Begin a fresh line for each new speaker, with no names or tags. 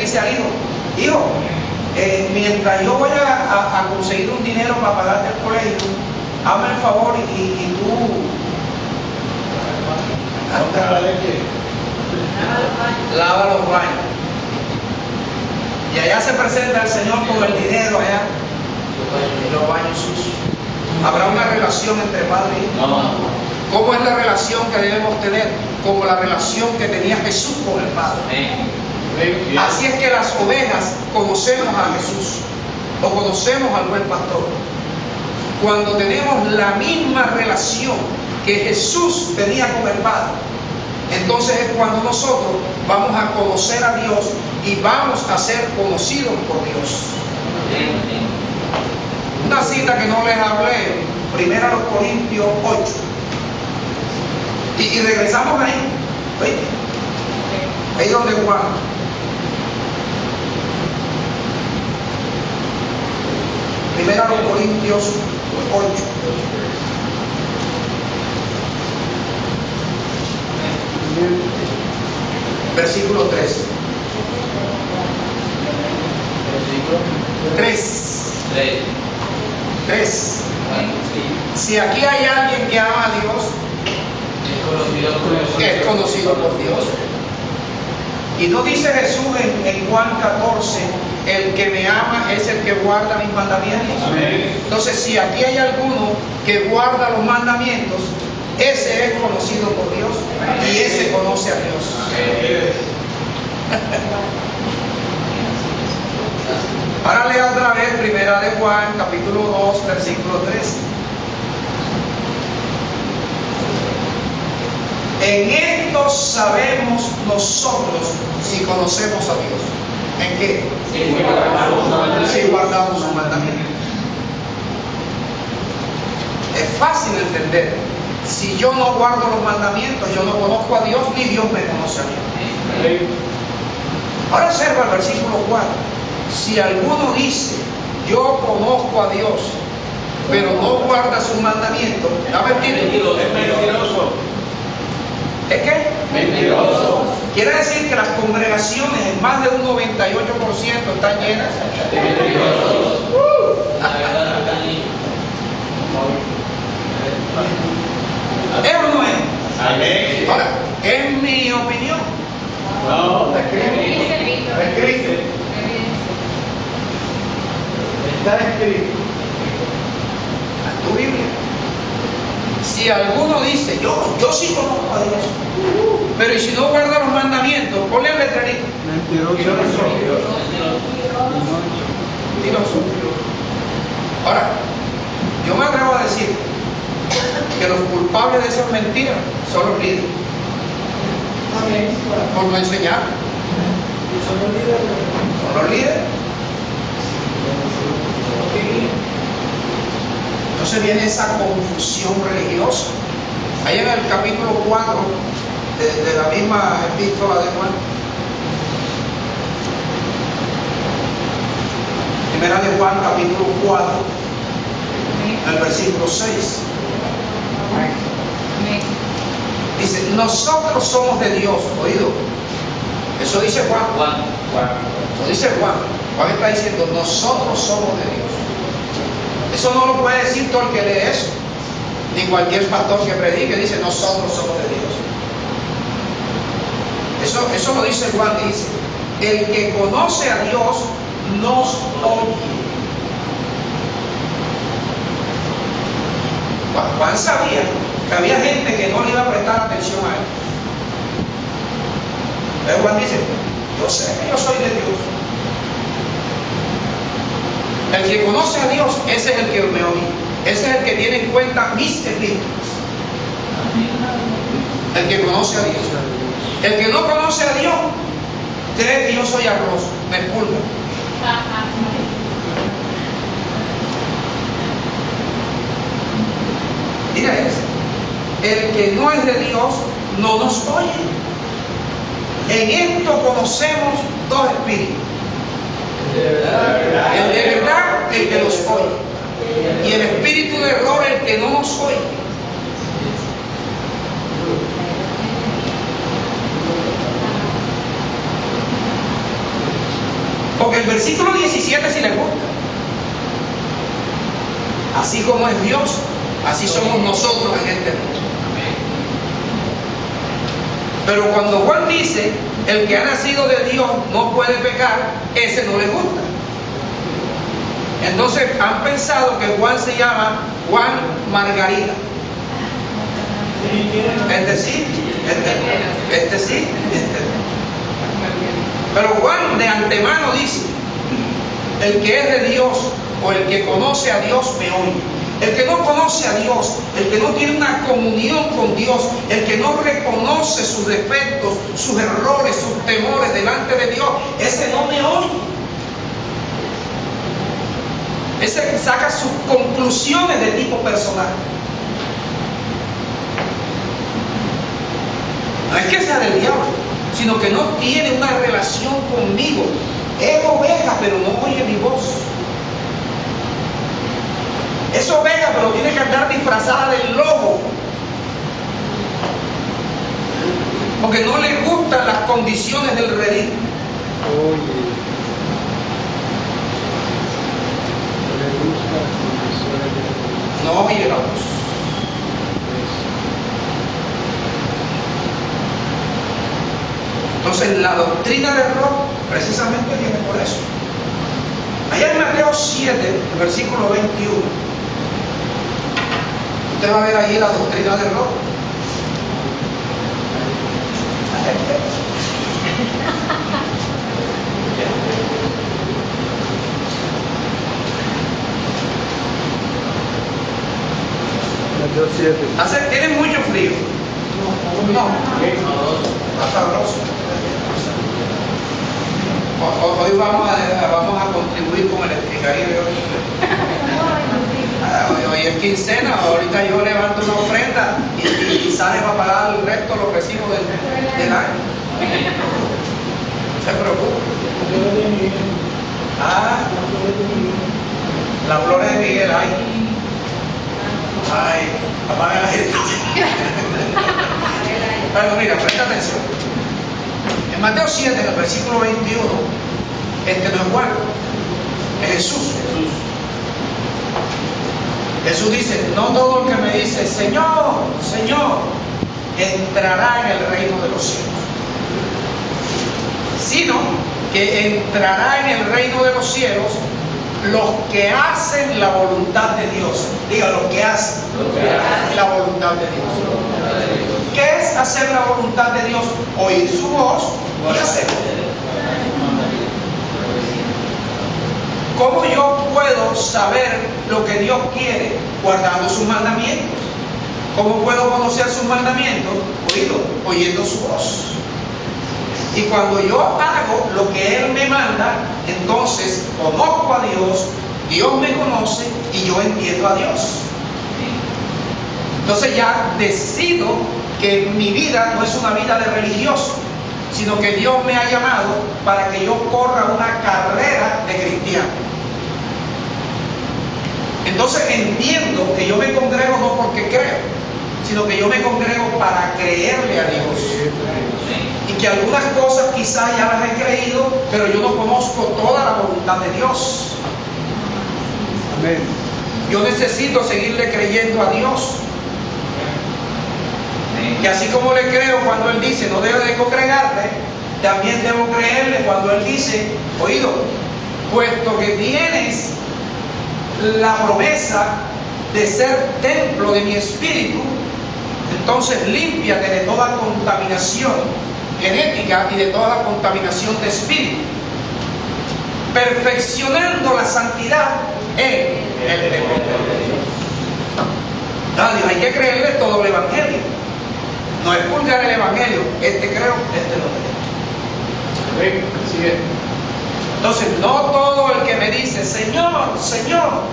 dice al hijo: hijo, mientras yo voy a conseguir un dinero para pagarte el colegio, hazme el favor y tú lava los baños. Y allá se presenta el Señor con el dinero allá y los baños sucios. ¿Habrá una relación entre padre y hijo?
No.
¿Cómo es la relación que debemos tener? Como la relación que tenía Jesús con el Padre. Así es que las ovejas conocemos a Jesús o conocemos al buen pastor cuando tenemos la misma relación que Jesús tenía con el Padre. Entonces es cuando nosotros vamos a conocer a Dios y vamos a ser conocidos por Dios. Una cita que no les hablé, 1 Corintios 8. Y regresamos ahí. ¿Oíste? Ahí donde Juan. Primera los Corintios 8. Versículo 3. 3. Si aquí hay alguien que ama a Dios, es conocido por Dios. Y no dice Jesús en Juan 14: el que me ama es el que guarda mis mandamientos. Entonces, si aquí hay alguno que guarda los mandamientos, ese es conocido por Dios y ese conoce a Dios. Ahora lea otra vez 1 Juan capítulo 2 versículo 3. En esto sabemos nosotros si conocemos a Dios. ¿En qué? Si guardamos sus mandamientos. Es fácil entender. Si yo no guardo los mandamientos, yo no conozco a Dios, ni Dios me conoce a mí. Ahora observa el versículo 4. Si alguno dice: yo conozco a Dios, pero no guarda sus mandamientos, ¿está mentiroso?
Es mentiroso.
¿Es qué?
Mentiroso.
Quiere decir que las congregaciones en más de un 98% están llenas de mentirosos. ¿Es o no es?
Amén.
Ahora, es mi opinión.
No, está escrito. Está escrito.
En tu Biblia. Si alguno dice: yo sí conozco a Dios, pero y si no guarda los mandamientos, ponle el letrerito. Mentiroso. Ahora, yo me atrevo a decir que los culpables de esas mentiras son los líderes. Por no enseñar. Son los líderes. Entonces viene esa confusión religiosa. Ahí en el capítulo 4 de la misma epístola de Juan. Primera de Juan, capítulo 4, el versículo 6. Dice: nosotros somos de Dios. Oído. Eso dice Juan. Eso dice Juan. Juan está diciendo: nosotros somos de Dios. Eso no lo puede decir todo el que lee eso, ni cualquier pastor que predique. Dice: nosotros somos de Dios. Eso lo dice Juan. Dice: el que conoce a Dios nos oye. Juan sabía que había gente que no le iba a prestar atención a él. Pero Juan dice: yo sé que yo soy de Dios. El que conoce a Dios, ese es el que me oye. Ese es el que tiene en cuenta mis epístolas. El que conoce a Dios. El que no conoce a Dios cree que yo soy arroz, me expulga. Mira eso. El que no es de Dios no nos oye. En esto conocemos dos espíritus. El de verdad, el que nos oye. Y el espíritu de error, el que no nos oye. El versículo 17 sí le gusta. Así como es Dios, así somos nosotros en este mundo. Pero cuando Juan dice, el que ha nacido de Dios no puede pecar, ese no le gusta. Entonces han pensado que Juan se llama Juan Margarita. Este sí. Pero Juan de antemano dice, el que es de Dios o el que conoce a Dios me oye. El que no conoce a Dios, el que no tiene una comunión con Dios, el que no reconoce sus defectos, sus errores, sus temores delante de Dios, ese no me oye. Ese saca sus conclusiones de tipo personal. No es que sea del diablo, sino que no tiene una relación conmigo. Es oveja, pero no oye mi voz. Es oveja, pero tiene que andar disfrazada del lobo. Porque no le gustan las condiciones del redil. No oye la voz. Entonces la doctrina del error precisamente viene por eso. Allá en Mateo 7, el versículo 21, usted va a ver ahí la doctrina del error.
Mateo 7.
Tiene mucho frío. No, está sabroso. Hoy vamos a contribuir con el Evangelio. Hoy es quincena, ahorita yo levanto una ofrenda y sale para pagar el resto de los recibos del año. No se preocupe. La flor de Miguel, apaga la gente. Pero mira, presta atención. En Mateo 7, en el versículo 21, este no es Juan, es Jesús. Jesús dice, no todo el que me dice, Señor, Señor, entrará en el reino de los cielos, sino que entrará en el reino de los cielos los que hacen la voluntad de Dios. Diga, los que hacen la voluntad de Dios. ¿Qué es hacer la voluntad de Dios? Oír su voz y hacerlo. ¿Cómo yo puedo saber lo que Dios quiere? Guardando sus mandamientos. ¿Cómo puedo conocer sus mandamientos? Oyendo su voz. Y cuando yo hago lo que Él me manda, entonces conozco a Dios, Dios me conoce y yo entiendo a Dios. Entonces ya decido que mi vida no es una vida de religioso, sino que Dios me ha llamado para que yo corra una carrera de cristiano. Entonces entiendo que yo me congrego no porque creo, sino que yo me congrego para creerle a Dios. Y que algunas cosas quizás ya las he creído, pero yo no conozco toda la voluntad de Dios.
Amén.
Yo necesito seguirle creyendo a Dios. Y así como le creo cuando Él dice, no debes de congregarte, también debo creerle cuando Él dice, puesto que tienes la promesa de ser templo de mi espíritu, entonces límpiate de toda contaminación genética y de toda contaminación de espíritu, perfeccionando la santidad en el temor de Dios. Nadie, hay que creerle todo el Evangelio. No es pulgar el Evangelio, este creo, este no creo. Entonces, no todo el que me dice, Señor, Señor,